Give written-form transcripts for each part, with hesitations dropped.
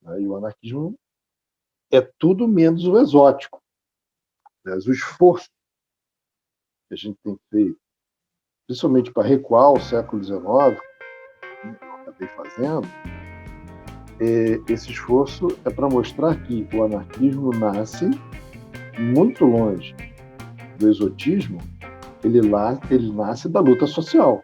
né? E o anarquismo é tudo menos o exótico. Mas o esforço que a gente tem feito, principalmente para recuar ao século XIX, que eu acabei fazendo, esse esforço é para mostrar que o anarquismo nasce muito longe do exotismo, ele nasce da luta social.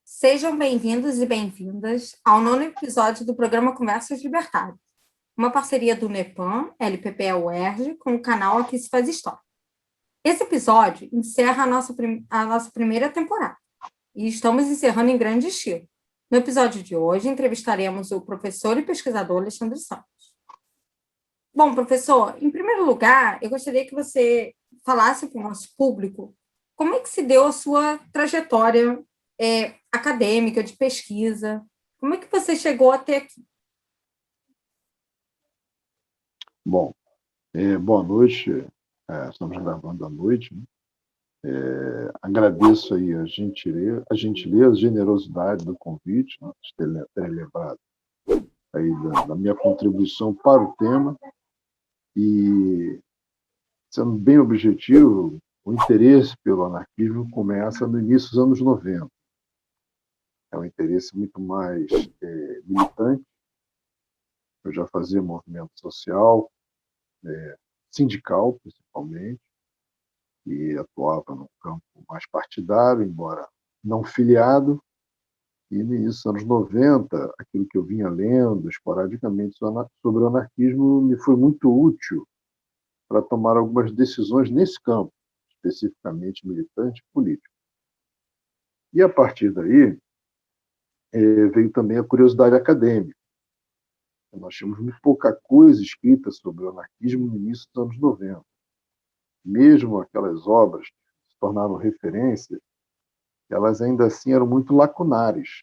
Sejam bem-vindos e bem-vindas ao 9º episódio do programa Conversas Libertárias, uma parceria do NEPAM, LPPE-UERJ, com o canal Aqui Se Faz História. Esse episódio encerra a nossa primeira temporada e estamos encerrando em grande estilo. No episódio de hoje, entrevistaremos o professor e pesquisador Alexandre Santos. Bom, professor, em primeiro lugar, eu gostaria que você falasse para o nosso público como é que se deu a sua trajetória acadêmica, de pesquisa. Como é que você chegou até aqui? Bom, boa noite. Estamos gravando à noite, né? Agradeço aí a gentileza, a generosidade do convite, né, de ter lembrado aí da minha contribuição para o tema. E, sendo bem objetivo, o interesse pelo anarquismo começa no início dos anos 90. É um interesse muito mais militante. Eu já fazia movimento social, sindical, principalmente, e atuava no campo mais partidário, embora não filiado. E no início dos anos 90, aquilo que eu vinha lendo esporadicamente sobre o anarquismo me foi muito útil para tomar algumas decisões nesse campo, especificamente militante e político. E, a partir daí, veio também a curiosidade acadêmica. Nós tínhamos muito pouca coisa escrita sobre o anarquismo no início dos anos 90. Mesmo aquelas obras que se tornaram referência, elas ainda assim eram muito lacunares.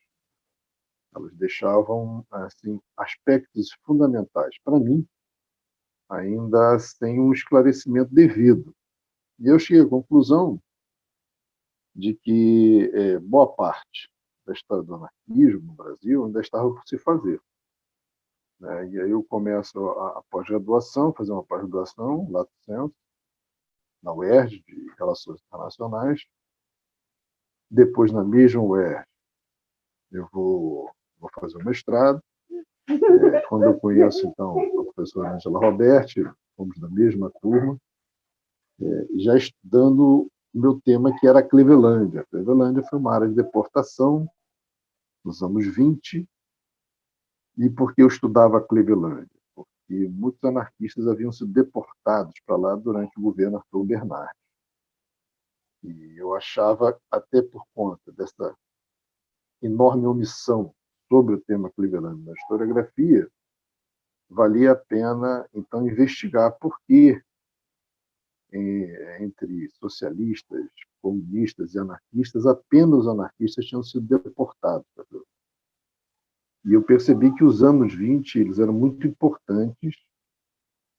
Elas deixavam assim aspectos fundamentais para mim ainda sem um esclarecimento devido. E eu cheguei à conclusão de que boa parte da história do anarquismo no Brasil ainda estava por se fazer, né? E aí eu começo a pós-graduação, fazer uma pós-graduação, lato sensu, na UERJ, de Relações Internacionais. Depois, na mesma UERJ, eu vou fazer o mestrado. Quando eu conheço, então, a professora Angela Roberti, fomos da mesma turma, já estudando o meu tema, que era a Clevelândia. A Clevelândia foi uma área de deportação nos anos 20. E por que eu estudava a Clevelândia? Porque muitos anarquistas haviam sido deportados para lá durante o governo Arthur Bernardes. E eu achava, até por conta dessa enorme omissão sobre o tema Clevelândia na historiografia, valia a pena, então, investigar por que, entre socialistas, comunistas e anarquistas, apenas os anarquistas tinham sido deportados. E eu percebi que os anos 20 eles eram muito importantes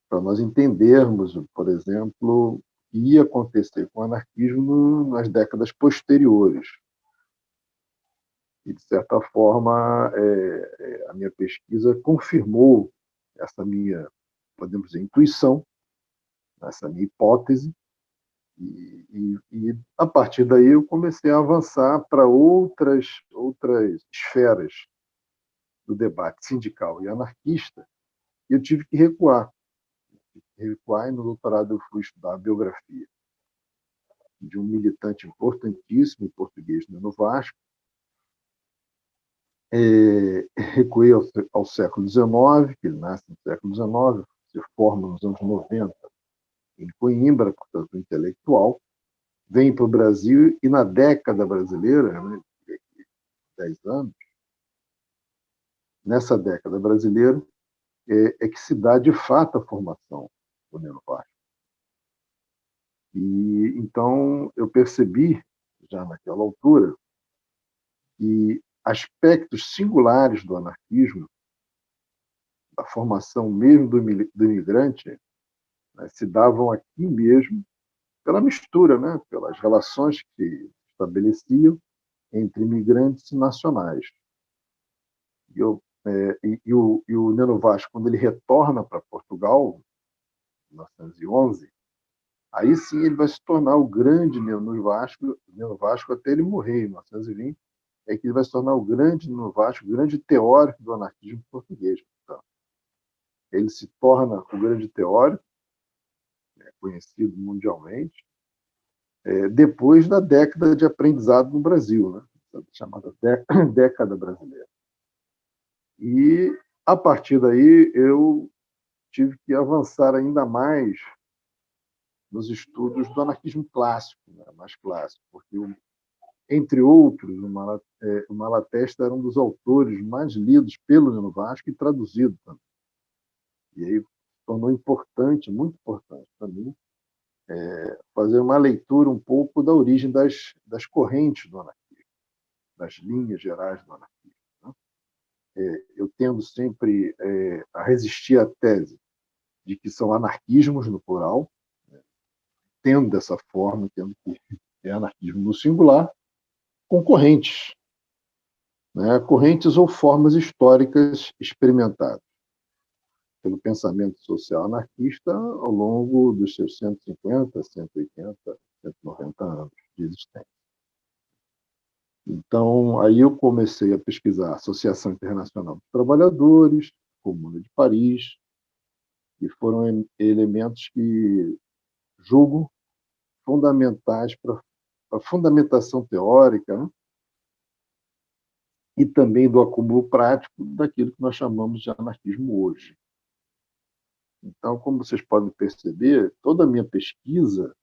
para nós entendermos, por exemplo, o que ia acontecer com o anarquismo nas décadas posteriores. E, de certa forma, a minha pesquisa confirmou essa minha, podemos dizer, intuição, essa minha hipótese, e a partir daí eu comecei a avançar para outras esferas do debate sindical e anarquista, e eu tive que recuar. E no doutorado eu fui estudar a biografia de um militante importantíssimo em português no Vasco. Recuei ao século XIX, que ele nasce no século XIX, se forma nos anos 90 em Coimbra, portanto, intelectual, vem para o Brasil e, na década brasileira, né, 10 anos, nessa década brasileira, que se dá de fato a formação do Neno Vasco. E então eu percebi, já naquela altura, que aspectos singulares do anarquismo, da formação mesmo do imigrante, né, se davam aqui mesmo pela mistura, né, pelas relações que se estabeleciam entre imigrantes e nacionais. E o Neno Vasco, quando ele retorna para Portugal, em 1911, aí sim ele vai se tornar o grande Neno Vasco até ele morrer, em 1920, é que ele vai se tornar o grande Neno Vasco, o grande teórico do anarquismo português. Então, ele se torna o grande teórico, conhecido mundialmente, depois da década de aprendizado no Brasil, né? Chamada década brasileira. E, a partir daí, eu tive que avançar ainda mais nos estudos do anarquismo clássico, né? Mais clássico, porque, entre outros, o Malatesta era um dos autores mais lidos pelo Neno Vasco e traduzido também. E aí tornou importante, muito importante para mim, fazer uma leitura um pouco da origem das correntes do anarquismo, das linhas gerais do anarquismo. Né? Eu tendo sempre a resistir à tese de que são anarquismos no plural, tendo dessa forma, tendo que é anarquismo no singular, com correntes, né? Correntes ou formas históricas experimentadas pelo pensamento social anarquista ao longo dos seus 150, 180, 190 anos de existência. Então, aí eu comecei a pesquisar a Associação Internacional dos Trabalhadores, Comuna de Paris, e foram elementos que julgo fundamentais para a fundamentação teórica, né? E também do acúmulo prático daquilo que nós chamamos de anarquismo hoje. Então, como vocês podem perceber, toda a minha pesquisa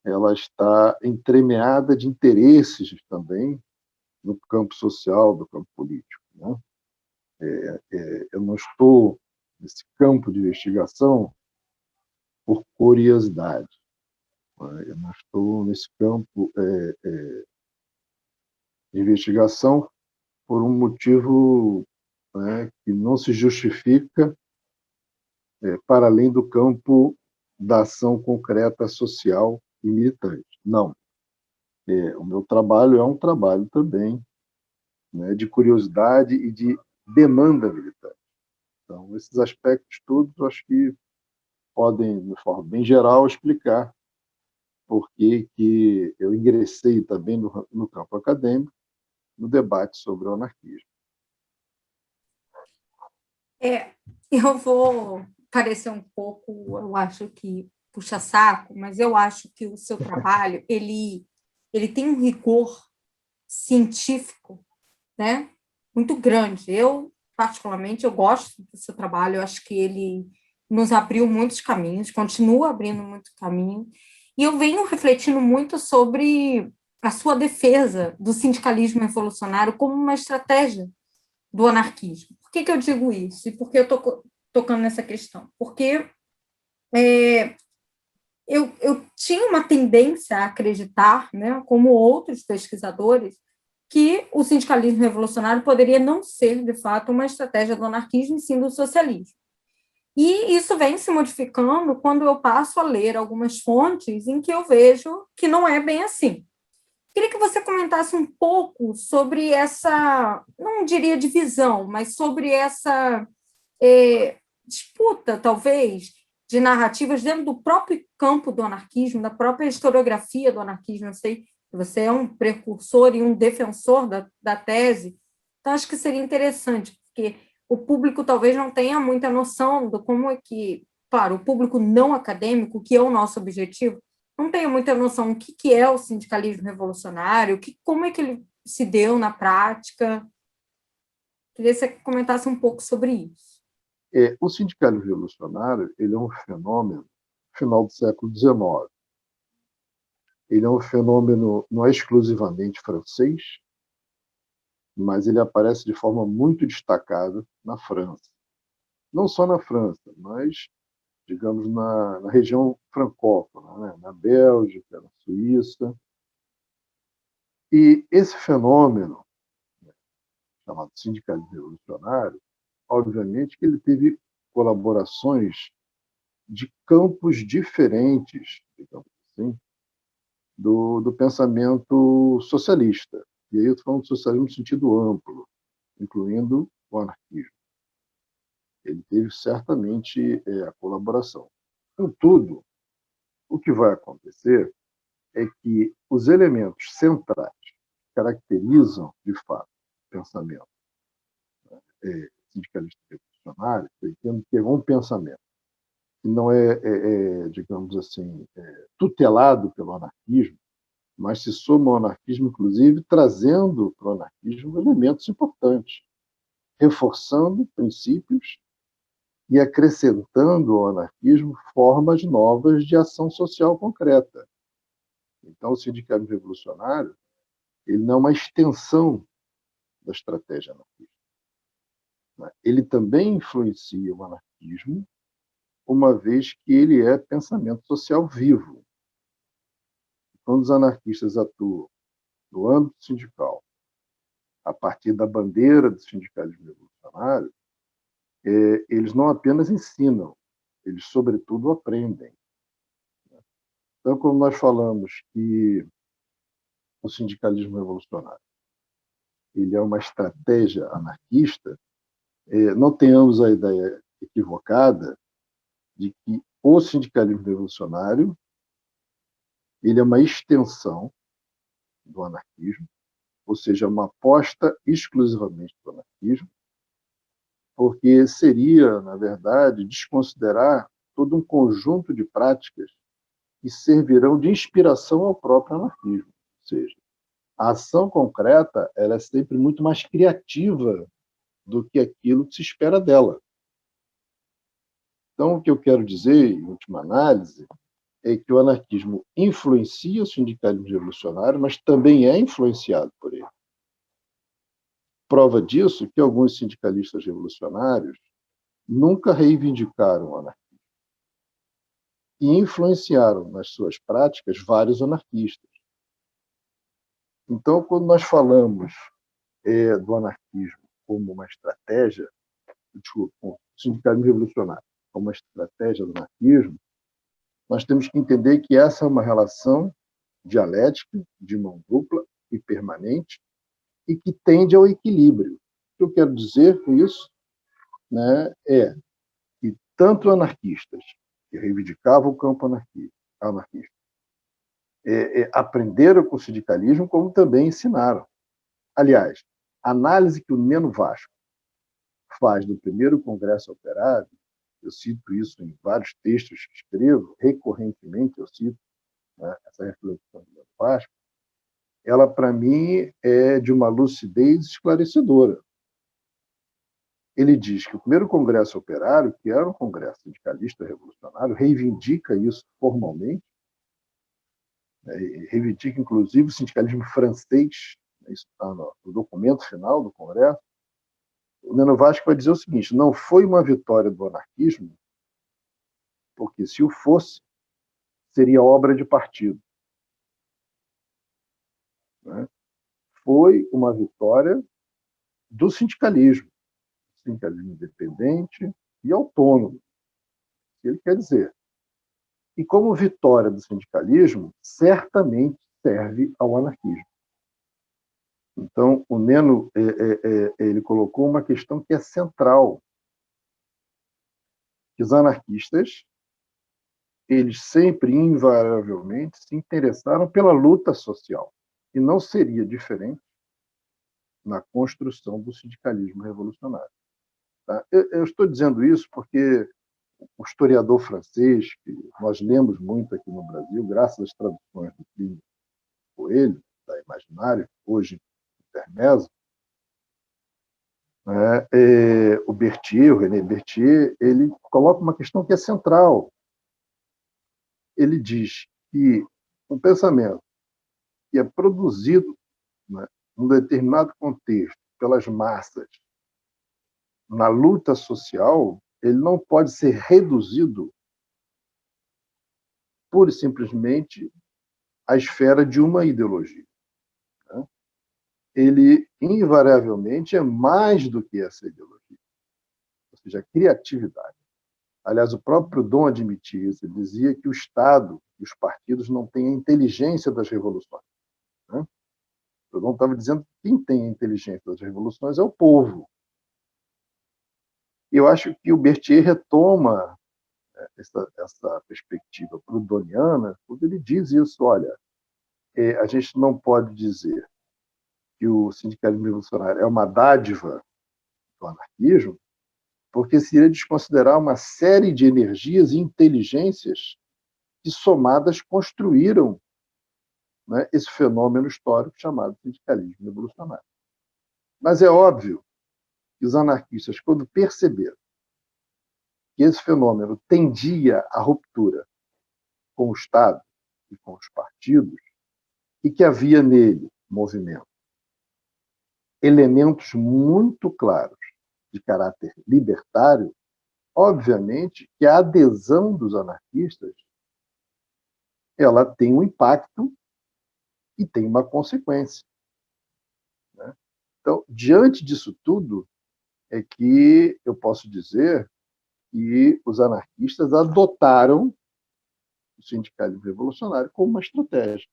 ela está entremeada de interesses também no campo social, do campo político. Né? Eu não estou nesse campo de investigação por curiosidade. Né? Eu não estou nesse campo de investigação por um motivo, né, que não se justifica para além do campo da ação concreta social e militante. Não. O meu trabalho é um trabalho também, né, de curiosidade e de demanda militante. Então, esses aspectos todos, eu acho que podem, de forma bem geral, explicar por que eu ingressei também no campo acadêmico, no debate sobre o anarquismo. Eu vou parecer um pouco, eu acho que puxa-saco, mas eu acho que o seu trabalho, ele tem um rigor científico, né, muito grande. Eu, particularmente, eu gosto do seu trabalho, eu acho que ele nos abriu muitos caminhos, continua abrindo muito caminho, e eu venho refletindo muito sobre a sua defesa do sindicalismo revolucionário como uma estratégia do anarquismo. Por que eu digo isso? E por que eu estou tocando nessa questão? Porque eu tinha uma tendência a acreditar, né, como outros pesquisadores, que o sindicalismo revolucionário poderia não ser, de fato, uma estratégia do anarquismo, e sim do socialismo. E isso vem se modificando quando eu passo a ler algumas fontes em que eu vejo que não é bem assim. Queria que você comentasse um pouco sobre essa, não diria divisão, mas sobre essa disputa, talvez, de narrativas dentro do próprio campo do anarquismo, da própria historiografia do anarquismo. Eu sei que você é um precursor e um defensor da tese, então acho que seria interessante, porque o público talvez não tenha muita noção de como é que, claro, o público não acadêmico, que é o nosso objetivo, não tenho muita noção do que é o sindicalismo revolucionário, como é que ele se deu na prática. Queria que você comentasse um pouco sobre isso. O sindicalismo revolucionário ele é um fenômeno final do século XIX. Ele é um fenômeno não é exclusivamente francês, mas ele aparece de forma muito destacada na França. Não só na França, mas digamos, na região francófona, né? Na Bélgica, na Suíça. E esse fenômeno, chamado sindicalismo revolucionário, obviamente que ele teve colaborações de campos diferentes, digamos assim, do pensamento socialista. E aí eu estou falando de socialismo no sentido amplo, incluindo o anarquismo. Ele teve certamente a colaboração. Contudo, o que vai acontecer é que os elementos centrais que caracterizam, de fato, o pensamento sindicalista revolucionário, eu entendo que é um pensamento que não digamos assim, tutelado pelo anarquismo, mas se soma ao anarquismo, inclusive, trazendo para o anarquismo elementos importantes, reforçando princípios e acrescentando ao anarquismo formas novas de ação social concreta. Então, o sindicalismo revolucionário ele não é uma extensão da estratégia anarquista. Ele também influencia o anarquismo, uma vez que ele é pensamento social vivo. Quando os anarquistas atuam no âmbito sindical, a partir da bandeira do sindicalismo revolucionário, eles não apenas ensinam, eles, sobretudo, aprendem. Então, quando nós falamos que o sindicalismo revolucionário ele é uma estratégia anarquista, não tenhamos a ideia equivocada de que o sindicalismo revolucionário ele é uma extensão do anarquismo, ou seja, uma aposta exclusivamente do anarquismo, porque seria, na verdade, desconsiderar todo um conjunto de práticas que servirão de inspiração ao próprio anarquismo. Ou seja, a ação concreta ela é sempre muito mais criativa do que aquilo que se espera dela. Então, o que eu quero dizer, em última análise, é que o anarquismo influencia o sindicalismo revolucionário, mas também é influenciado por ele. Prova disso que alguns sindicalistas revolucionários nunca reivindicaram o anarquismo e influenciaram nas suas práticas vários anarquistas. Então, quando nós falamos do anarquismo como uma estratégia, o sindicalismo revolucionário como uma estratégia do anarquismo, nós temos que entender que essa é uma relação dialética, de mão dupla e permanente, e que tende ao equilíbrio. O que eu quero dizer com isso, né, é que tanto anarquistas que reivindicavam o campo anarquista aprenderam com o sindicalismo, como também ensinaram. Aliás, a análise que o Neno Vasco faz do primeiro Congresso Operário, eu cito isso em vários textos que escrevo, recorrentemente eu cito, né, essa reflexão do Neno Vasco, ela, para mim, é de uma lucidez esclarecedora. Ele diz que o primeiro Congresso Operário, que era um congresso sindicalista revolucionário, reivindica isso formalmente, reivindica, inclusive, o sindicalismo francês, isso está no documento final do Congresso. O Neno Vasco vai dizer o seguinte: não foi uma vitória do anarquismo, porque se o fosse, seria obra de partido. Né? Foi uma vitória do sindicalismo independente e autônomo. Ele quer dizer. E como vitória do sindicalismo, certamente serve ao anarquismo. Então, o Neno ele colocou uma questão que é central. Que os anarquistas, eles sempre, invariavelmente, se interessaram pela luta social. E não seria diferente na construção do sindicalismo revolucionário. Tá? Eu estou dizendo isso porque o historiador francês, que nós lemos muito aqui no Brasil, graças às traduções do Plínio Coelho, da Imaginário, hoje Intermezzo, o Berthier, o René Berthier, ele coloca uma questão que é central. Ele diz que um pensamento que é produzido, né, num determinado contexto pelas massas na luta social, ele não pode ser reduzido pura e simplesmente a esfera de uma ideologia. Né? Ele, invariavelmente, é mais do que essa ideologia, ou seja, a criatividade. Aliás, o próprio Proudhon admitia isso, ele dizia que o Estado e os partidos não têm a inteligência das revoluções. Né? O Proudhon estava dizendo que quem tem a inteligência das revoluções é o povo. E eu acho que o Berthier retoma essa perspectiva proudhoniana quando ele diz isso, olha, a gente não pode dizer que o sindicalismo revolucionário é uma dádiva do anarquismo, porque seria desconsiderar uma série de energias e inteligências que, somadas, construíram, né, esse fenômeno histórico chamado sindicalismo revolucionário. Mas é óbvio que os anarquistas, quando perceberam que esse fenômeno tendia à ruptura com o Estado e com os partidos, e que havia nele movimento, elementos muito claros de caráter libertário, obviamente que a adesão dos anarquistas ela tem um impacto e tem uma consequência. Né? Então, diante disso tudo, é que eu posso dizer que os anarquistas adotaram o sindicalismo revolucionário como uma estratégia,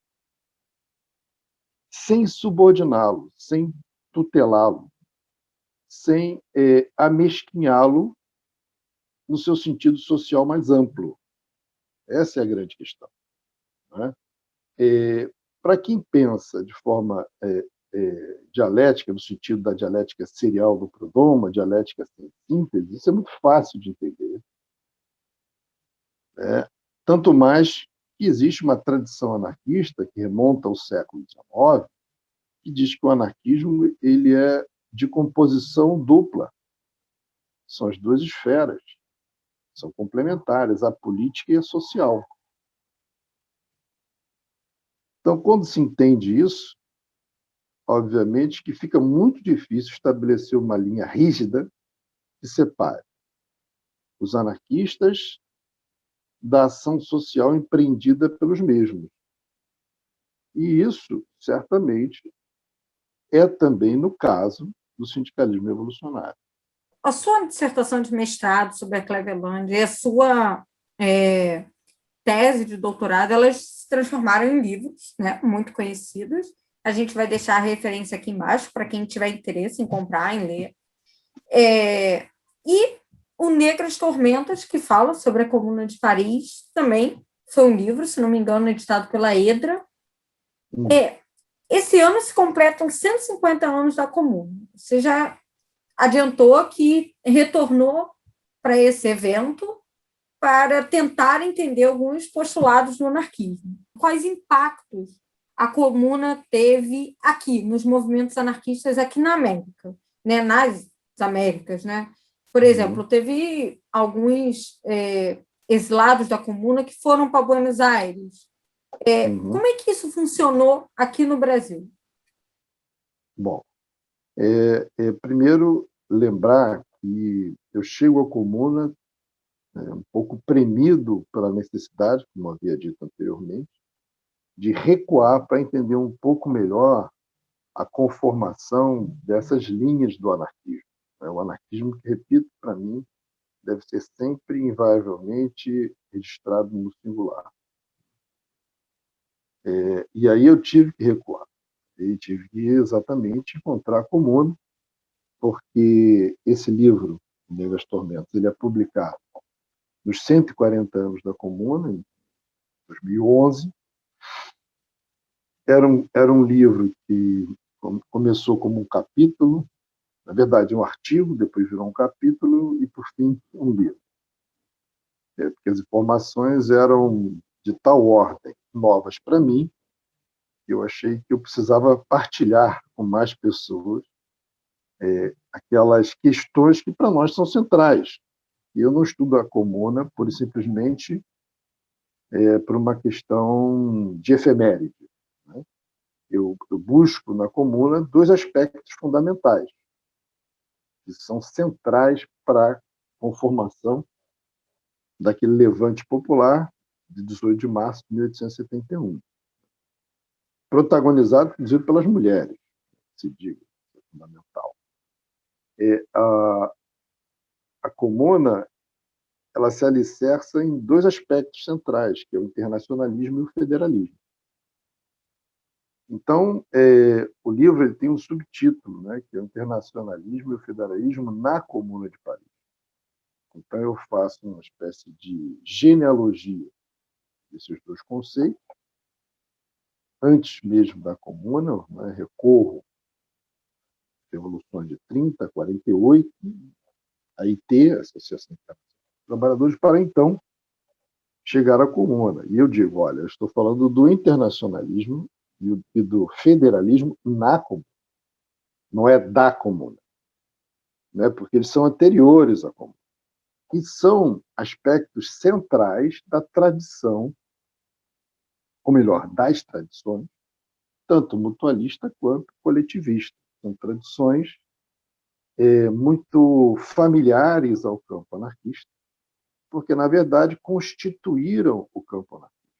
sem subordiná-lo, sem tutelá-lo, sem amesquinhá-lo no seu sentido social mais amplo. Essa é a grande questão. Né? Para quem pensa de forma dialética, no sentido da dialética serial do Proudhon, uma dialética sem síntese, isso é muito fácil de entender. Né? Tanto mais que existe uma tradição anarquista que remonta ao século XIX, que diz que o anarquismo ele é de composição dupla. São as duas esferas, são complementares, a política e a social. Então, quando se entende isso, obviamente que fica muito difícil estabelecer uma linha rígida que separe os anarquistas da ação social empreendida pelos mesmos. E isso, certamente, é também no caso do sindicalismo revolucionário. A sua dissertação de mestrado sobre a Cleveland e a sua tese de doutorado, elas se transformaram em livros, né, muito conhecidos. A gente vai deixar a referência aqui embaixo para quem tiver interesse em comprar, em ler. E o Negras Tormentas, que fala sobre a Comuna de Paris, também foi um livro, se não me engano, editado pela Edra. Esse ano se completam 150 anos da Comuna. Você já adiantou que retornou para esse evento para tentar entender alguns postulados do anarquismo. Quais impactos a Comuna teve aqui, nos movimentos anarquistas aqui na América, né? Nas Américas, né? Por exemplo, teve alguns exilados da Comuna que foram para Buenos Aires. Como é que isso funcionou aqui no Brasil? Bom, primeiro lembrar que eu chego à Comuna um pouco premido pela necessidade, como havia dito anteriormente, de recuar para entender um pouco melhor a conformação dessas linhas do anarquismo. O anarquismo, que, repito, para mim, deve ser sempre, invariavelmente, registrado no singular. E aí eu tive que recuar. E tive que exatamente encontrar a Comuna, porque esse livro, Negras Tormentas, ele é publicado nos 140 anos da Comuna, em 2011. Era um livro que começou como um capítulo, na verdade, um artigo, depois virou um capítulo e, por fim, um livro. Porque as informações eram de tal ordem, novas para mim, que eu achei que eu precisava partilhar com mais pessoas aquelas questões que para nós são centrais. E eu não estudo a Comuna pura e simplesmente por uma questão de efeméride. Né? Eu busco na Comuna dois aspectos fundamentais, que são centrais para a conformação daquele levante popular de 18 de março de 1871. Protagonizado, inclusive, pelas mulheres, se diga, é fundamental. A Comuna ela se alicerça em dois aspectos centrais, que é o internacionalismo e o federalismo. Então, o livro ele tem um subtítulo, né, que é o Internacionalismo e o Federalismo na Comuna de Paris. Então, eu faço uma espécie de genealogia desses dois conceitos, antes mesmo da Comuna, né, recorro à Revolução de 30, 48, a IT, a Associação Internacional dos Trabalhadores, para então chegar à Comuna. E eu digo, olha, eu estou falando do internacionalismo e do federalismo na Comuna, não é da Comuna, né? Porque eles são anteriores à Comuna. E são aspectos centrais da tradição, ou melhor, das tradições, tanto mutualista quanto coletivista. São tradições muito familiares ao campo anarquista, porque, na verdade, constituíram o campo anarquista.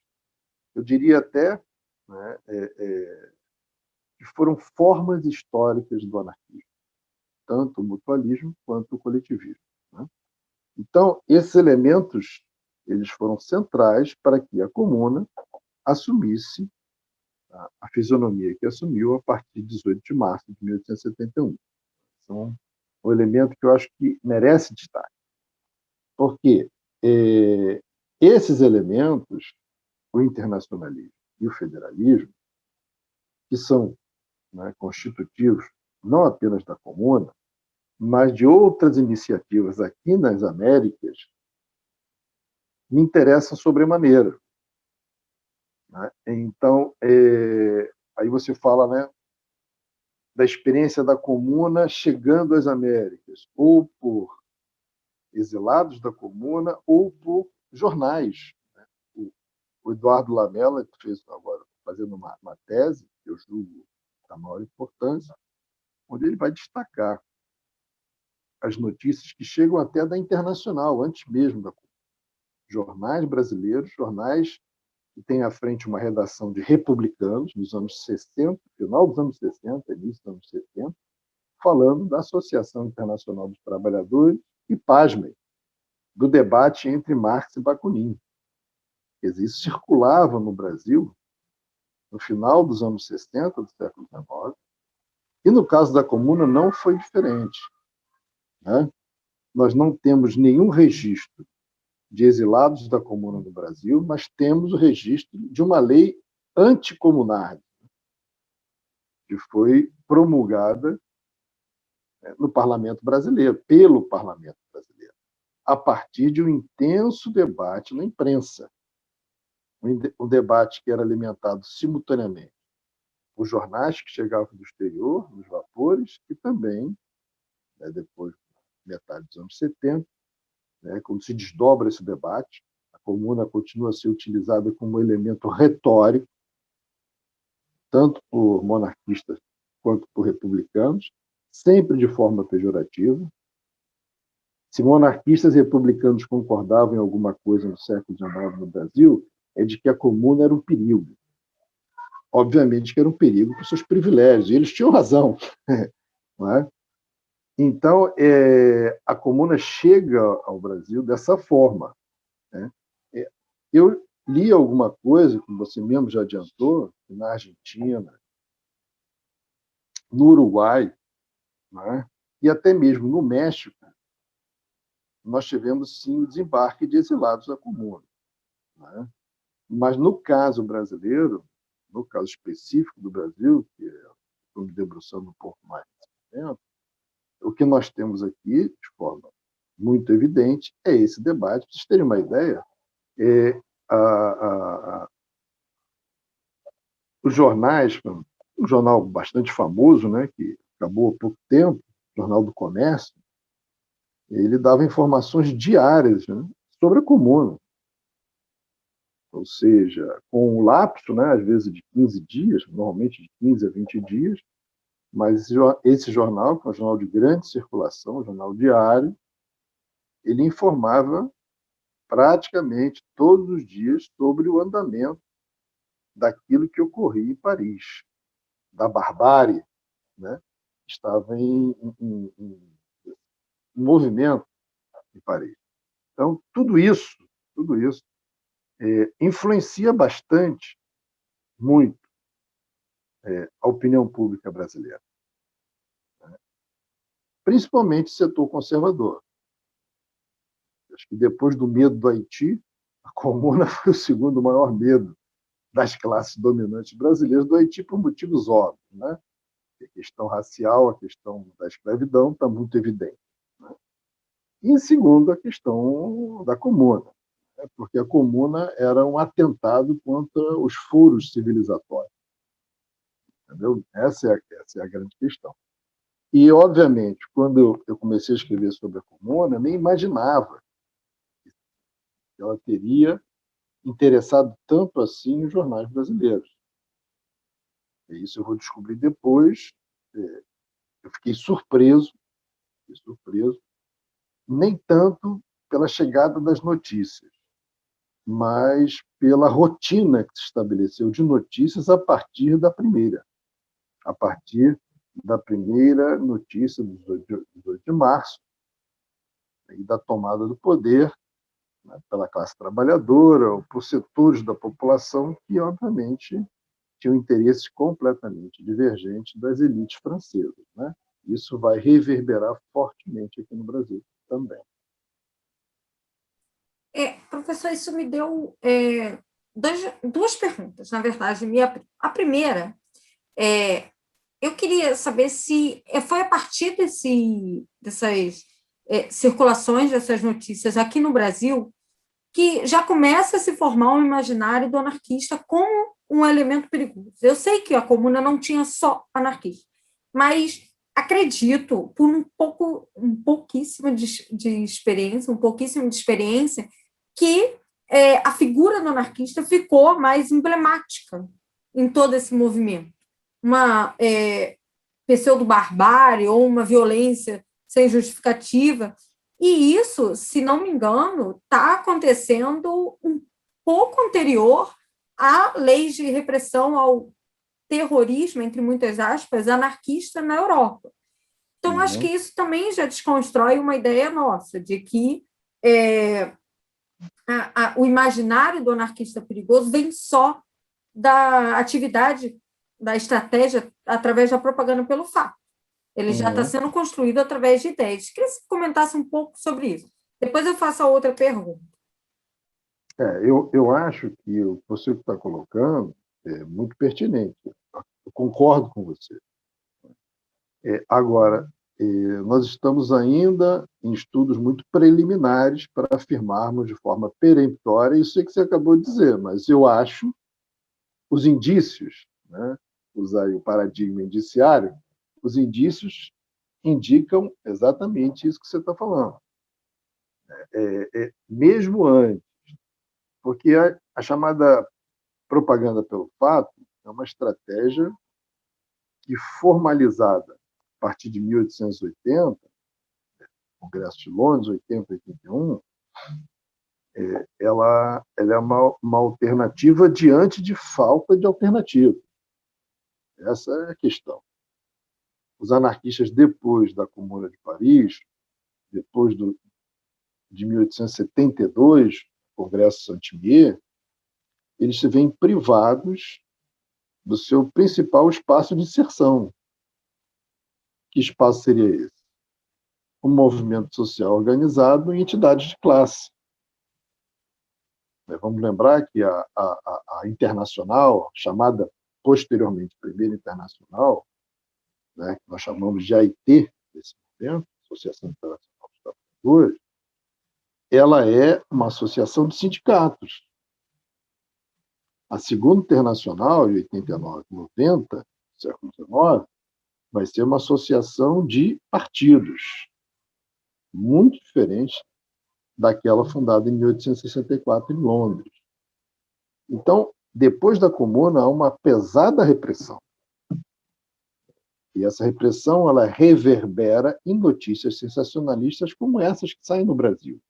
Eu diria até, né, que foram formas históricas do anarquismo, tanto o mutualismo quanto o coletivismo, né? Então, esses elementos eles foram centrais para que a Comuna assumisse a fisionomia que assumiu a partir de 18 de março de 1871. São um elemento que eu acho que merece destaque, porque esses elementos, o internacionalismo e o federalismo, que são, né, constitutivos não apenas da Comuna, mas de outras iniciativas aqui nas Américas, me interessam sobremaneira, né? Então, aí você fala, né, da experiência da Comuna chegando às Américas, ou por exilados da Comuna, ou por jornais, né? O Eduardo Lamela, que fez agora, fazendo uma tese, que eu julgo da maior importância, onde ele vai destacar as notícias que chegam até da internacional, antes mesmo da jornais brasileiros, jornais que têm à frente uma redação de republicanos, nos anos 60, final dos anos 60, início dos anos 70, falando da Associação Internacional dos Trabalhadores e, pasmem, do debate entre Marx e Bakunin. Isso circulava no Brasil no final dos anos 60 do século XIX, e no caso da Comuna não foi diferente, né? Nós não temos nenhum registro de exilados da Comuna no Brasil, mas temos o registro de uma lei anticomunar, que foi promulgada no Parlamento Brasileiro, pelo Parlamento Brasileiro, a partir de um intenso debate na imprensa. Um debate que era alimentado simultaneamente por jornais que chegavam do exterior, nos vapores, e também, né, depois, metade dos anos 70, né, quando se desdobra esse debate, a Comuna continua a ser utilizada como elemento retórico, tanto por monarquistas quanto por republicanos, sempre de forma pejorativa. Se monarquistas e republicanos concordavam em alguma coisa no século XIX no Brasil, é de que a Comuna era um perigo. Obviamente que era um perigo para os seus privilégios, e eles tinham razão, não é? Então, a Comuna chega ao Brasil dessa forma, né? Eu li alguma coisa, como você mesmo já adiantou, na Argentina, no Uruguai, né, e até mesmo no México, nós tivemos, sim, o desembarque de exilados da Comuna, né? Mas, no caso brasileiro, no caso específico do Brasil, que estou me debruçando um pouco mais nesse momento, o que nós temos aqui, de forma muito evidente, é esse debate. Para vocês terem uma ideia, os jornais, um jornal bastante famoso, né, que acabou há pouco tempo, o Jornal do Comércio, ele dava informações diárias, né, sobre a Comuna. Ou seja, com um lapso, né, às vezes de 15 dias, normalmente de 15 a 20 dias, mas esse jornal, que é um jornal de grande circulação, um jornal diário, ele informava praticamente todos os dias sobre o andamento daquilo que ocorria em Paris, da barbárie, né? Estava em movimento em Paris. Então, tudo isso influencia bastante, muito, a opinião pública brasileira, principalmente o setor conservador. Acho que depois do medo do Haiti, a Comuna foi o segundo maior medo das classes dominantes brasileiras do Haiti por motivos óbvios, né? A questão racial, a questão da escravidão está muito evidente, né? E, em segundo, a questão da Comuna, né? Porque a Comuna era um atentado contra os furos civilizatórios. Entendeu? Essa é a grande questão. E, obviamente, quando eu comecei a escrever sobre a Comuna, nem imaginava que ela teria interessado tanto assim os jornais brasileiros. E isso eu vou descobrir depois. Eu fiquei surpreso, nem tanto pela chegada das notícias, mas pela rotina que se estabeleceu de notícias a partir da primeira notícia do 18 de março, e da tomada do poder, né, pela classe trabalhadora ou por setores da população que, obviamente, tinham interesses completamente divergentes das elites francesas, né? Isso vai reverberar fortemente aqui no Brasil também. Professor, isso me deu duas perguntas, na verdade. A primeira, eu queria saber se foi a partir dessas circulações dessas notícias aqui no Brasil que já começa a se formar um imaginário do anarquista como um elemento perigoso. Eu sei que a Comuna não tinha só anarquistas, mas acredito, por um pouquíssimo de experiência, que a figura do anarquista ficou mais emblemática em todo esse movimento. Uma pseudo-barbárie ou uma violência sem justificativa. E isso, se não me engano, está acontecendo um pouco anterior a leis de repressão ao terrorismo, entre muitas aspas, anarquista na Europa. Então, acho que isso também já desconstrói uma ideia nossa de que o imaginário do anarquista perigoso vem só da atividade, da estratégia, através da propaganda pelo fato. Ele já está sendo construído através de ideias. Queria que você comentasse um pouco sobre isso. Depois eu faço a outra pergunta. Eu acho que o que você está colocando é muito pertinente. Eu concordo com você. Agora, nós estamos ainda em estudos muito preliminares para afirmarmos de forma peremptória isso que você acabou de dizer, mas eu acho os indícios, né, usar aí o paradigma indiciário, os indícios indicam exatamente isso que você está falando. Mesmo antes, porque a chamada propaganda pelo fato é uma estratégia que, formalizada a partir de 1880, Congresso de Londres, 80, 81, ela é uma alternativa diante de falta de alternativa. Essa é a questão. Os anarquistas, depois da Comuna de Paris, depois de 1872, Congresso Saint-Imier, eles se veem privados do seu principal espaço de inserção. Que espaço seria esse? Um movimento social organizado em entidades de classe. Vamos lembrar que a Internacional, chamada posteriormente Primeira Internacional, né, que nós chamamos de AIT, nesse momento, Associação Internacional dos Trabalhadores, ela é uma associação de sindicatos. A Segunda Internacional, de 89 e 90, século XIX, vai ser uma associação de partidos, muito diferente daquela fundada em 1864 em Londres. Então, depois da Comuna, há uma pesada repressão. E essa repressão ela reverbera em notícias sensacionalistas como essas que saem no Brasil.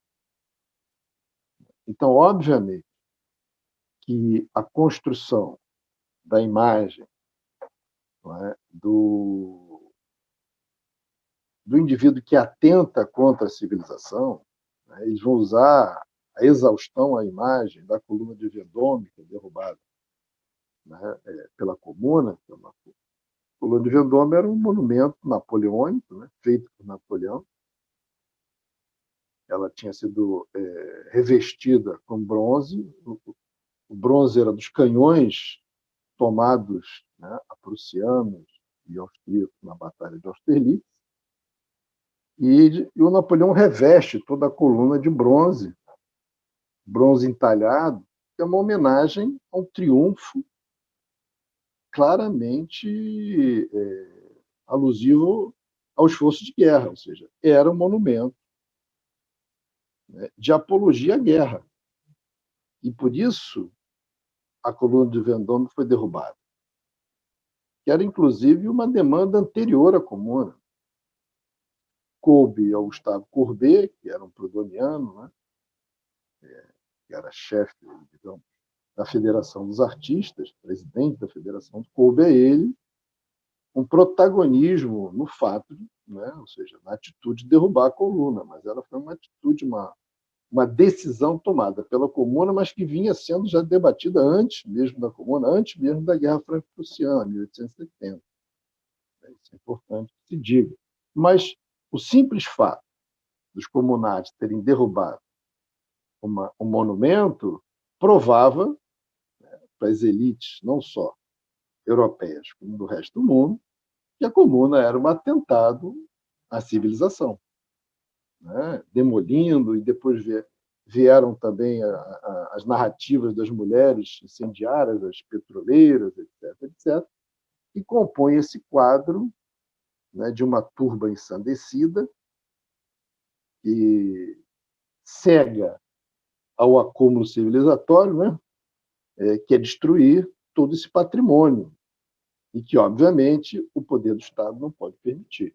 Então, obviamente, que a construção da imagem, não é, do indivíduo que atenta contra a civilização, né, eles vão usar a exaustão, a imagem da coluna de Vendôme, que é derrubada, né, pela Comuna. A coluna de Vendôme era um monumento napoleônico, né, feito por Napoleão. Ela tinha sido revestida com bronze. O bronze era dos canhões tomados, né, a prussianos e austríacos na Batalha de Austerlitz. E o Napoleão reveste toda a coluna de bronze entalhado, que é uma homenagem a um triunfo claramente alusivo ao esforço de guerra, ou seja, era um monumento, né, de apologia à guerra. E por isso a coluna de Vendôme foi derrubada, que era inclusive uma demanda anterior à Comuna. Coube ao Gustavo Courbet, que era um proudhoniano, né, que era chefe, digamos, da Federação dos Artistas, presidente da Federação, coube a ele um protagonismo no fato, né, ou seja, na atitude de derrubar a coluna, mas ela foi uma atitude, uma decisão tomada pela Comuna, mas que vinha sendo já debatida antes mesmo da Comuna, antes mesmo da Guerra Franco-Prussiana, 1870. Isso é importante que se diga. Mas o simples fato dos comunares terem derrubado um monumento provava, né, para as elites, não só europeias, como do resto do mundo, que a Comuna era um atentado à civilização, né? Demolindo, e depois vieram também as narrativas das mulheres incendiárias, as petroleiras, etc., etc., e compõe esse quadro, né, de uma turba ensandecida que cega ao acúmulo civilizatório, né, que é destruir todo esse patrimônio, e que, obviamente, o poder do Estado não pode permitir.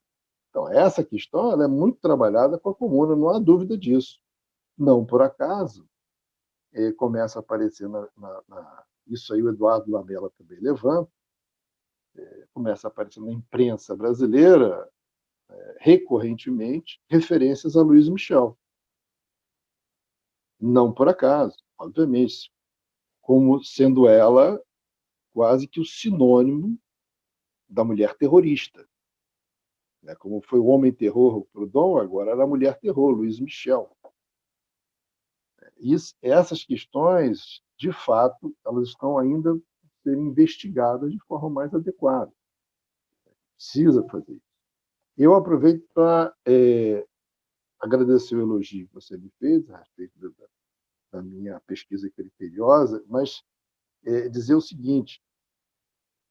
Então, essa questão ela é muito trabalhada com a Comuna, não há dúvida disso. Não por acaso, começa a aparecer isso aí o Eduardo Lamela também levanta, começa a aparecer na imprensa brasileira, recorrentemente, referências a Luiz Michel. Não por acaso, obviamente, como sendo ela quase que o sinônimo da mulher terrorista. Como foi o homem-terror, o Proudhon, agora era a mulher-terror, Luiz Michel. Essas questões, de fato, elas estão ainda a serem investigadas de forma mais adequada. Precisa fazer isso. Eu aproveito para agradecer o elogio que você me fez a respeito da minha pesquisa criteriosa, mas dizer o seguinte: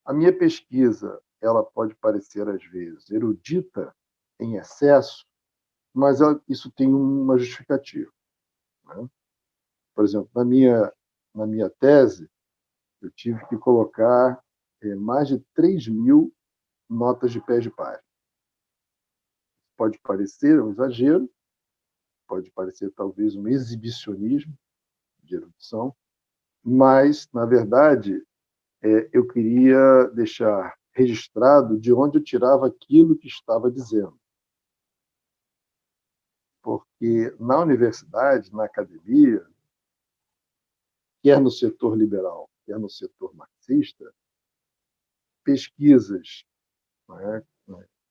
a minha pesquisa ela pode parecer, às vezes, erudita em excesso, mas isso tem uma justificativa, né? Por exemplo, na minha tese, eu tive que colocar mais de 3.000 notas de pé de página. Pode parecer um exagero, pode parecer talvez um exibicionismo de erudição, mas, na verdade, eu queria deixar registrado de onde eu tirava aquilo que estava dizendo. Porque na universidade, na academia, quer no setor liberal, quer no setor marxista, pesquisas, né,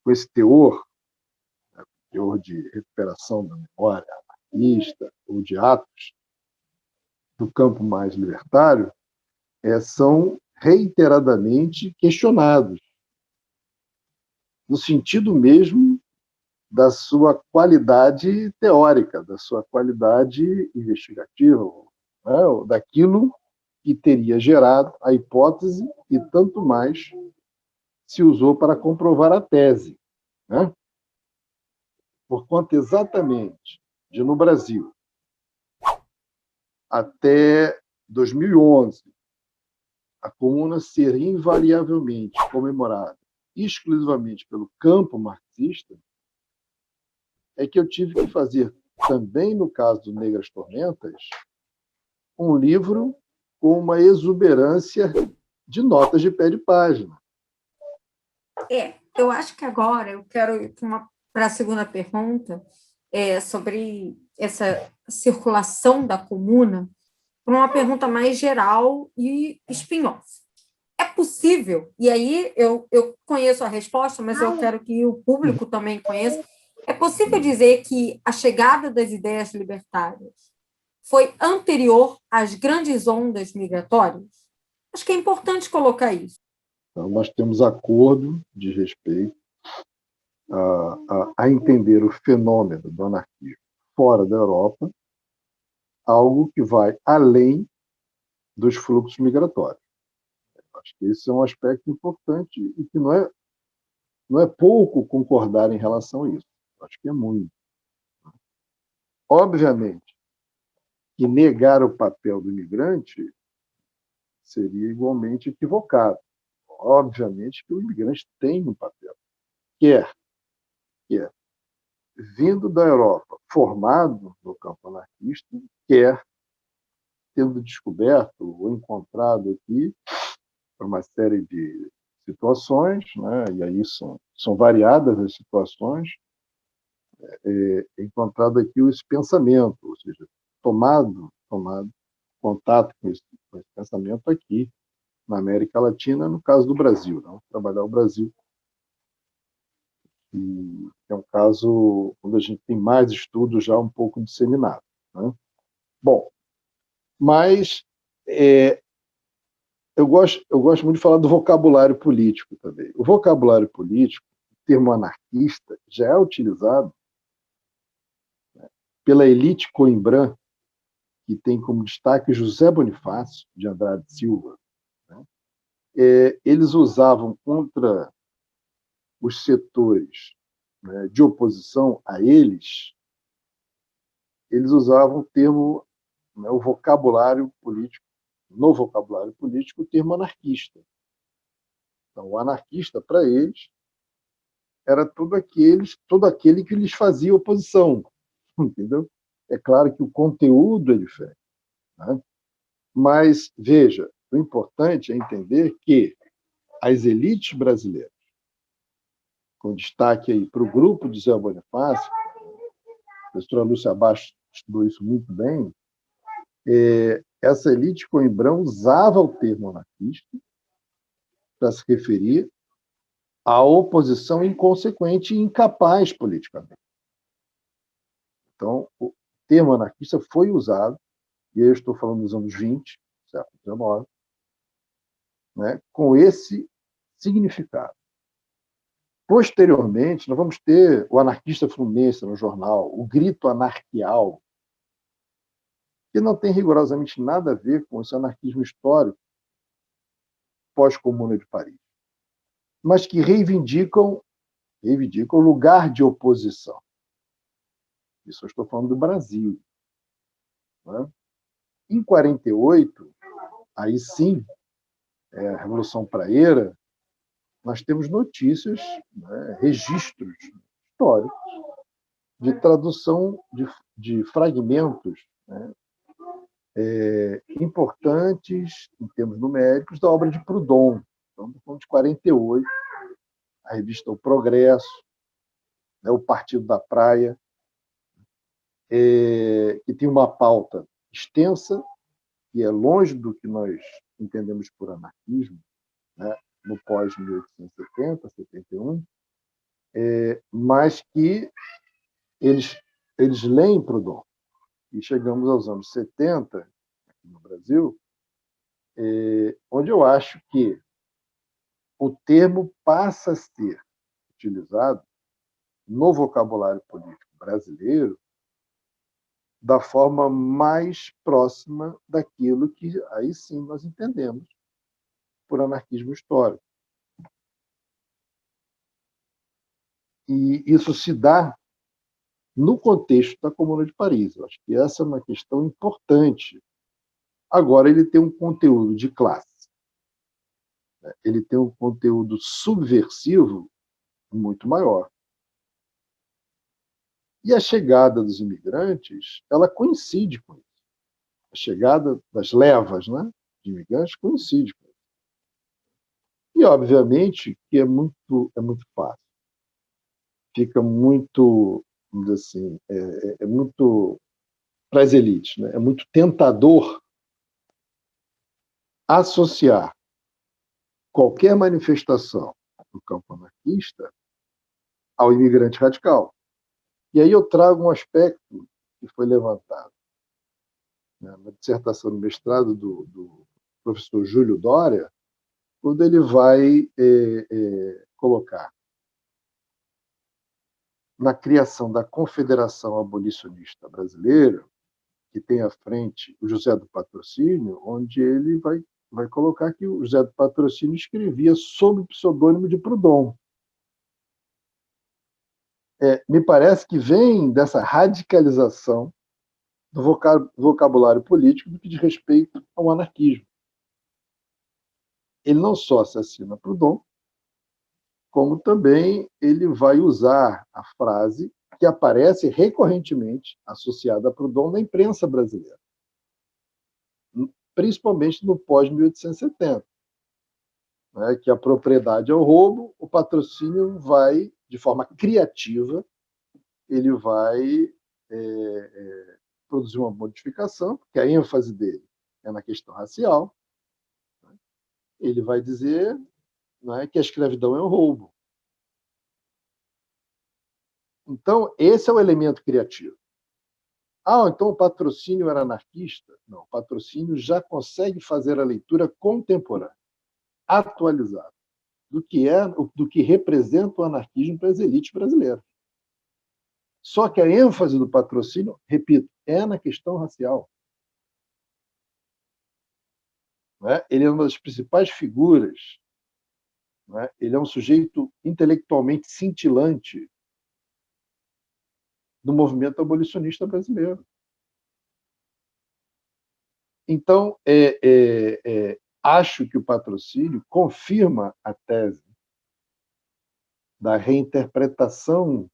com esse teor de recuperação da memória anarquista ou de atos do campo mais libertário, são reiteradamente questionados, no sentido mesmo da sua qualidade teórica, da sua qualidade investigativa, né, daquilo que teria gerado a hipótese e tanto mais se usou para comprovar a tese, né? Porquanto exatamente de no Brasil até 2011 a Comuna ser invariavelmente comemorada exclusivamente pelo campo marxista, é que eu tive que fazer, também no caso do Negras Tormentas, um livro com uma exuberância de notas de pé de página. Eu acho que agora eu quero ir para a segunda pergunta, sobre essa circulação da comuna, para uma pergunta mais geral e espinhosa. É possível, e aí eu conheço a resposta, mas eu quero que o público também conheça, é possível dizer que a chegada das ideias libertárias foi anterior às grandes ondas migratórias? Acho que é importante colocar isso. Então, nós temos acordo de respeito a entender o fenômeno do anarquismo fora da Europa, algo que vai além dos fluxos migratórios. Acho que esse é um aspecto importante e que não é pouco concordar em relação a isso. Acho que é muito. Obviamente que negar o papel do imigrante seria igualmente equivocado. Obviamente que o imigrante tem um papel, quer vindo da Europa, formado no campo anarquista, quer tendo descoberto ou encontrado aqui uma série de situações, né? E aí são variadas as situações, encontrado aqui esse pensamento, ou seja, tomado contato com esse pensamento aqui na América Latina, no caso do Brasil, não? Trabalhar o Brasil, e é um caso onde a gente tem mais estudos já um pouco disseminados, né? Bom, mas eu gosto muito de falar do vocabulário político também. O vocabulário político, o termo anarquista, já é utilizado pela elite coimbrã, que tem como destaque José Bonifácio de Andrade Silva. Né? Eles usavam contra os setores, né, de oposição a eles usavam o termo, né, o vocabulário político, no vocabulário político, o termo anarquista. Então, o anarquista, para eles, era todo aquele que lhes fazia oposição, entendeu? É claro que o conteúdo é diferente, né? Mas, veja, o importante é entender que as elites brasileiras, com destaque aí para o grupo de Zé Bonifácio, a professora Lúcia Bastos estudou isso muito bem, essa elite coimbrã usava o termo anarquista para se referir à oposição inconsequente e incapaz politicamente. Então, o termo anarquista foi usado, e eu estou falando dos anos 20, século XIX, né, com esse significado. Posteriormente, nós vamos ter o Anarquista Fluminense no jornal, o Grito Anarquial, que não tem rigorosamente nada a ver com esse anarquismo histórico pós-Comuna de Paris, mas que reivindicam o lugar de oposição. Isso eu estou falando do Brasil. Né? Em 48, aí sim, a Revolução Praeira, nós temos notícias, né, registros históricos de tradução de fragmentos, né, importantes, em termos numéricos, da obra de Proudhon. Então, de 48, a revista O Progresso, né, o Partido da Praia, que tem uma pauta extensa, que é longe do que nós entendemos por anarquismo, né, no pós-1870, 71, mas que eles leem Proudhon. E chegamos aos anos 70, aqui no Brasil, onde eu acho que o termo passa a ser utilizado no vocabulário político brasileiro da forma mais próxima daquilo que aí sim nós entendemos por anarquismo histórico. E isso se dá no contexto da Comuna de Paris. Eu acho que essa é uma questão importante. Agora, ele tem um conteúdo de classe, né? Ele tem um conteúdo subversivo muito maior. E a chegada dos imigrantes, ela coincide com isso. A chegada das levas, né, de imigrantes coincide com isso. E, obviamente, que é muito fácil. Fica muito, vamos dizer assim, é muito para as elites, né? É muito tentador associar qualquer manifestação do campo anarquista ao imigrante radical. E aí eu trago um aspecto que foi levantado, né, na dissertação de mestrado do professor Júlio Dória, quando ele vai colocar na criação da Confederação Abolicionista Brasileira, que tem à frente o José do Patrocínio, onde ele vai colocar que o José do Patrocínio escrevia sob o pseudônimo de Proudhon. Me parece que vem dessa radicalização do vocabulário político do que diz respeito ao anarquismo. Ele não só assassina Proudhon, como também ele vai usar a frase que aparece recorrentemente associada a Proudhon na imprensa brasileira, principalmente no pós-1870, né, que a propriedade é o roubo, o patrocínio vai, de forma criativa, ele vai produzir uma modificação, porque a ênfase dele é na questão racial. Ele vai dizer, né, que a escravidão é um roubo. Então, esse é o elemento criativo. Então o patrocínio era anarquista? Não, o patrocínio já consegue fazer a leitura contemporânea, atualizada, do que representa o anarquismo para as elites brasileiras. Só que a ênfase do patrocínio, repito, é na questão racial. Né? Ele é uma das principais figuras, né? Ele é um sujeito intelectualmente cintilante do movimento abolicionista brasileiro. Então, acho que o patrocínio confirma a tese da reinterpretação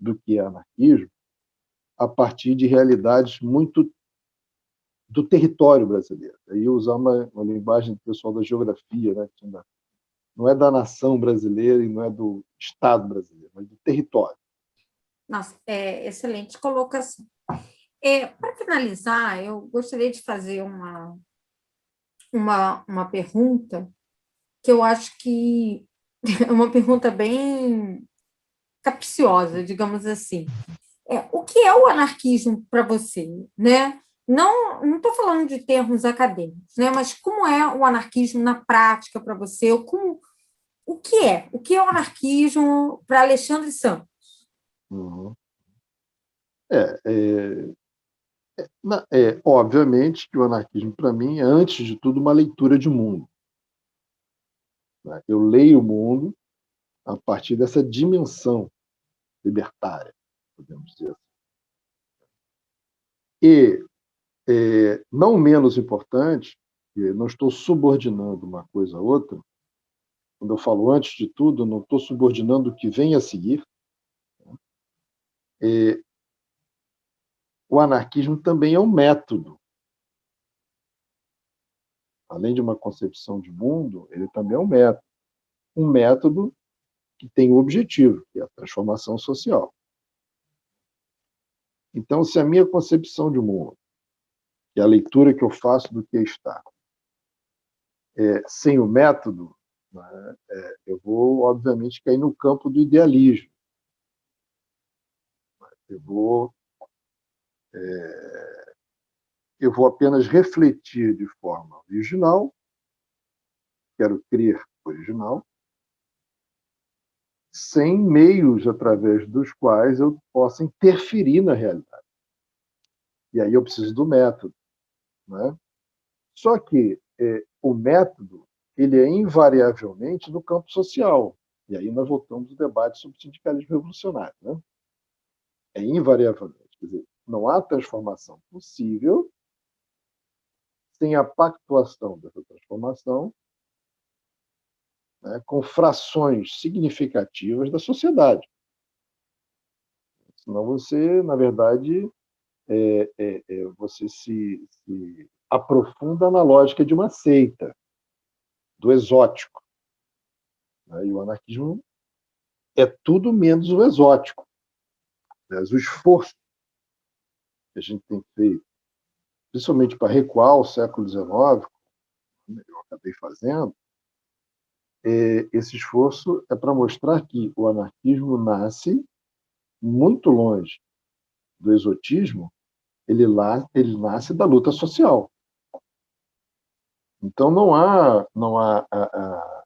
do que é anarquismo a partir de realidades muito do território brasileiro. Aí usar uma linguagem do pessoal da geografia, né? Não é da nação brasileira e não é do Estado brasileiro, mas do território. Nossa, excelente colocação. Para finalizar, eu gostaria de fazer uma pergunta que eu acho que é uma pergunta bem capciosa, digamos assim. O que é o anarquismo para você, né? Não estou falando de termos acadêmicos, né? Mas como é o anarquismo na prática para você? O que é? O que é o anarquismo para Alexandre Santos? Uhum. Obviamente que o anarquismo, para mim, é, antes de tudo, uma leitura de mundo. Né? Eu leio o mundo a partir dessa dimensão libertária, podemos dizer assim. E, não menos importante, não estou subordinando uma coisa a outra, quando eu falo antes de tudo, não estou subordinando o que vem a seguir. O anarquismo também é um método. Além de uma concepção de mundo, ele também é um método. Um método que tem um objetivo, que é a transformação social. Então, se a minha concepção de mundo, que é a leitura que eu faço do que está, sem o método, né, eu vou, obviamente, cair no campo do idealismo. Eu vou apenas refletir de forma original, quero crer original, sem meios através dos quais eu possa interferir na realidade. E aí eu preciso do método. Né? Só que o método ele é invariavelmente no campo social. E aí nós voltamos ao debate sobre o sindicalismo revolucionário. Né? É invariavelmente. Quer dizer, não há transformação possível sem a pactuação dessa transformação, né, com frações significativas da sociedade. Senão você, na verdade, você se aprofunda na lógica de uma seita, do exótico, né? E o anarquismo é tudo menos o exótico. Mas o esforço que a gente tem feito, principalmente para recuar ao século XIX, como eu acabei fazendo, esse esforço é para mostrar que o anarquismo nasce muito longe do exotismo, ele nasce da luta social. Então não há a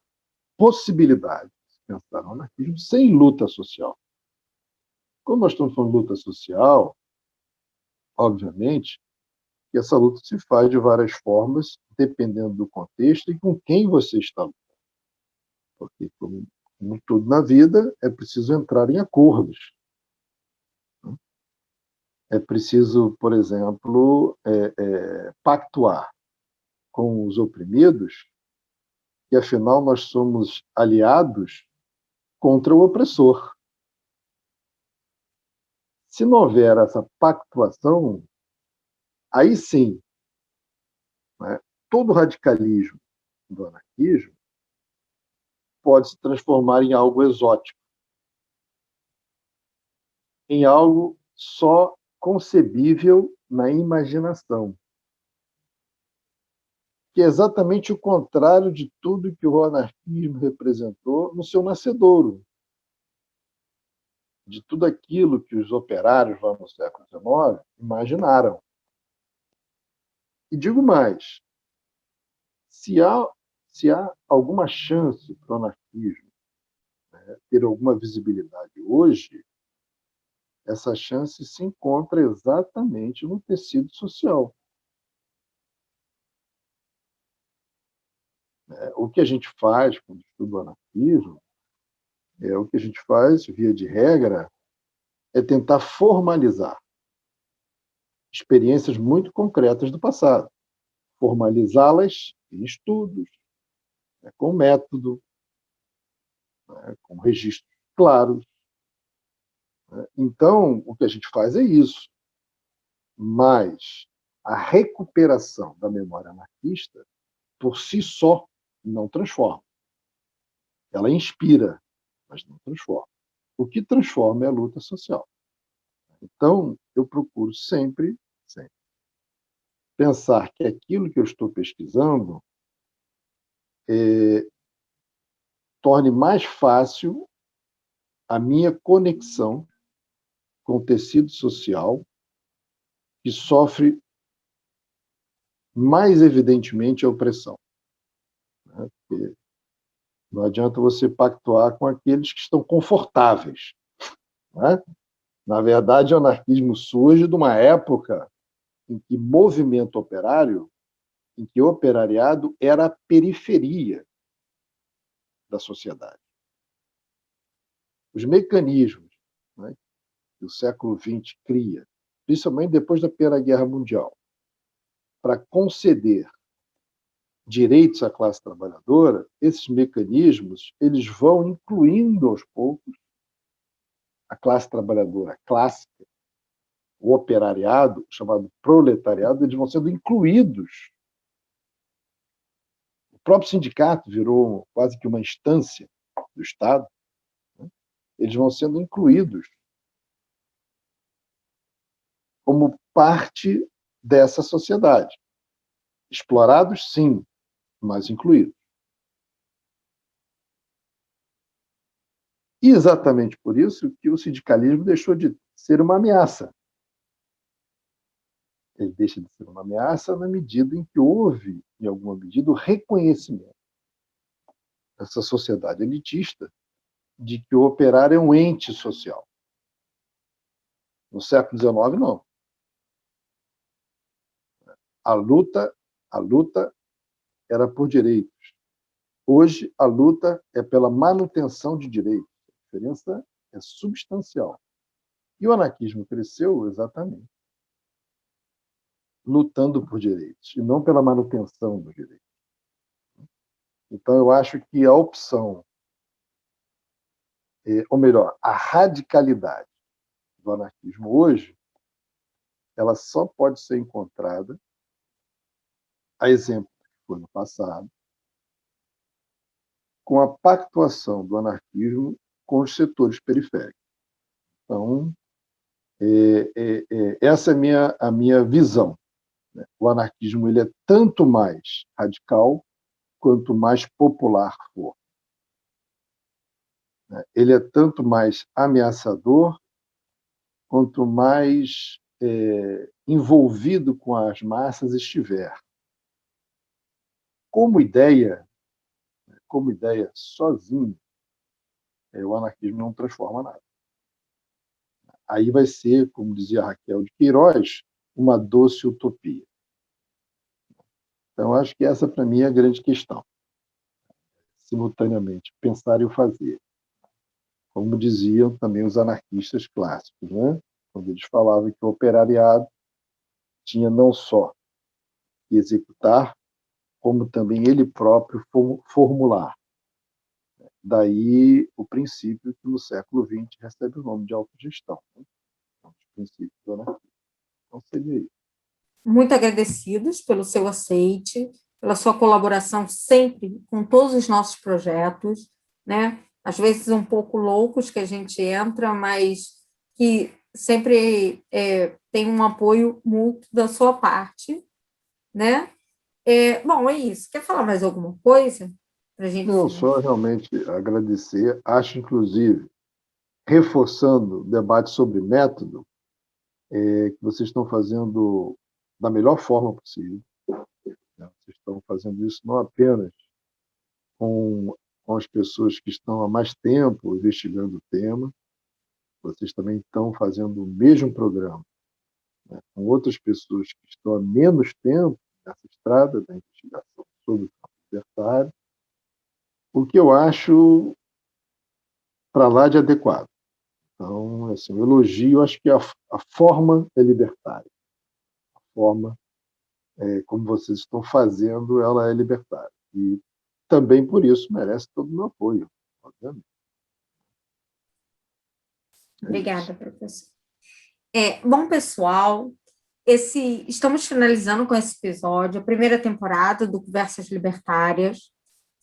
possibilidade de pensar no anarquismo sem luta social. Quando nós estamos falando de luta social, obviamente, que essa luta se faz de várias formas, dependendo do contexto e com quem você está lutando. Porque, como tudo na vida, é preciso entrar em acordos. É preciso, por exemplo, pactuar com os oprimidos, que afinal nós somos aliados contra o opressor. Se não houver essa pactuação, aí sim, né, todo radicalismo do anarquismo pode se transformar em algo exótico, em algo só concebível na imaginação, que é exatamente o contrário de tudo que o anarquismo representou no seu nascedouro, de tudo aquilo que os operários lá no século XIX imaginaram. E digo mais, se há alguma chance para o anarquismo, né, ter alguma visibilidade hoje, essa chance se encontra exatamente no tecido social. O que a gente faz quando estuda o anarquismo, o que a gente faz, via de regra, é tentar formalizar experiências muito concretas do passado, formalizá-las em estudos, né, com método, né, com registros claros. Né? Então, o que a gente faz é isso. Mas a recuperação da memória anarquista, por si só, não transforma. Ela inspira, mas não transforma. O que transforma é a luta social. Então, eu procuro sempre pensar que aquilo que eu estou pesquisando torne mais fácil a minha conexão com o tecido social que sofre mais evidentemente a opressão. Né? Porque não adianta você pactuar com aqueles que estão confortáveis. Né? Na verdade, o anarquismo surge de uma época em que movimento operário, em que o operariado era a periferia da sociedade. Os mecanismos, né, que o século XX cria, principalmente depois da Primeira Guerra Mundial, para conceder direitos à classe trabalhadora, esses mecanismos eles vão incluindo aos poucos a classe trabalhadora clássica, o operariado, chamado proletariado, eles vão sendo incluídos. O próprio sindicato virou quase que uma instância do Estado. Né? Eles vão sendo incluídos como parte dessa sociedade. Explorados, sim, mas incluídos. E exatamente por isso que o sindicalismo deixou de ser uma ameaça. Ele deixa de ser uma ameaça na medida em que houve, em alguma medida, o reconhecimento dessa sociedade elitista de que o operário é um ente social. No século XIX, não. A luta era por direitos. Hoje, a luta é pela manutenção de direitos. A diferença é substancial. E o anarquismo cresceu exatamente lutando por direitos, e não pela manutenção dos direitos. Então, eu acho que a opção, ou melhor, a radicalidade do anarquismo hoje ela só pode ser encontrada, a exemplo que foi no passado, com a pactuação do anarquismo com os setores periféricos. Então, essa é a minha visão. Né? O anarquismo ele é tanto mais radical quanto mais popular for. Né? Ele é tanto mais ameaçador quanto mais envolvido com as massas estiver. Como ideia sozinho, o anarquismo não transforma nada. Aí vai ser, como dizia Raquel de Queiroz, uma doce utopia. Então, acho que essa, para mim, é a grande questão. Simultaneamente, pensar e o fazer. Como diziam também os anarquistas clássicos, né? Quando eles falavam que o operariado tinha não só que executar, como também ele próprio formular. Daí o princípio que no século XX recebe o nome de autogestão. Né? Então, os princípios do anarquismo. Então, seria isso. Muito agradecidos pelo seu aceite, pela sua colaboração sempre com todos os nossos projetos, né? Às vezes um pouco loucos que a gente entra, mas que sempre tem um apoio mútuo da sua parte, né? Bom, é isso. Quer falar mais alguma coisa para a gente Não, finalizar? só realmente agradecer. Acho, inclusive, reforçando o debate sobre método, que vocês estão fazendo da melhor forma possível. Né? Vocês estão fazendo isso não apenas com as pessoas que estão há mais tempo investigando o tema, vocês também estão fazendo o mesmo programa, né, com outras pessoas que estão há menos tempo nessa estrada da investigação sobre o campo libertário, o que eu acho para lá de adequado. Então, assim, eu elogio, acho que a forma é libertária. A forma como vocês estão fazendo, ela é libertária. E também por isso merece todo o meu apoio, obviamente. Obrigada, professor. Bom, pessoal, estamos finalizando com esse episódio, a primeira temporada do Conversas Libertárias.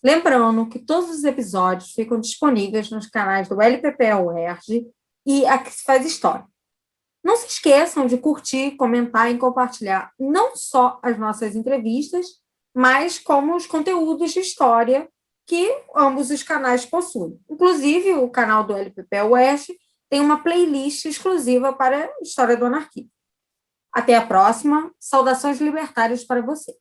Lembrando que todos os episódios ficam disponíveis nos canais do LPP-UERJ e Aqui se faz História. Não se esqueçam de curtir, comentar e compartilhar não só as nossas entrevistas, mas como os conteúdos de história que ambos os canais possuem. Inclusive, o canal do LPP-UERJ tem uma playlist exclusiva para a história do anarquismo. Até a próxima. Saudações libertárias para vocês.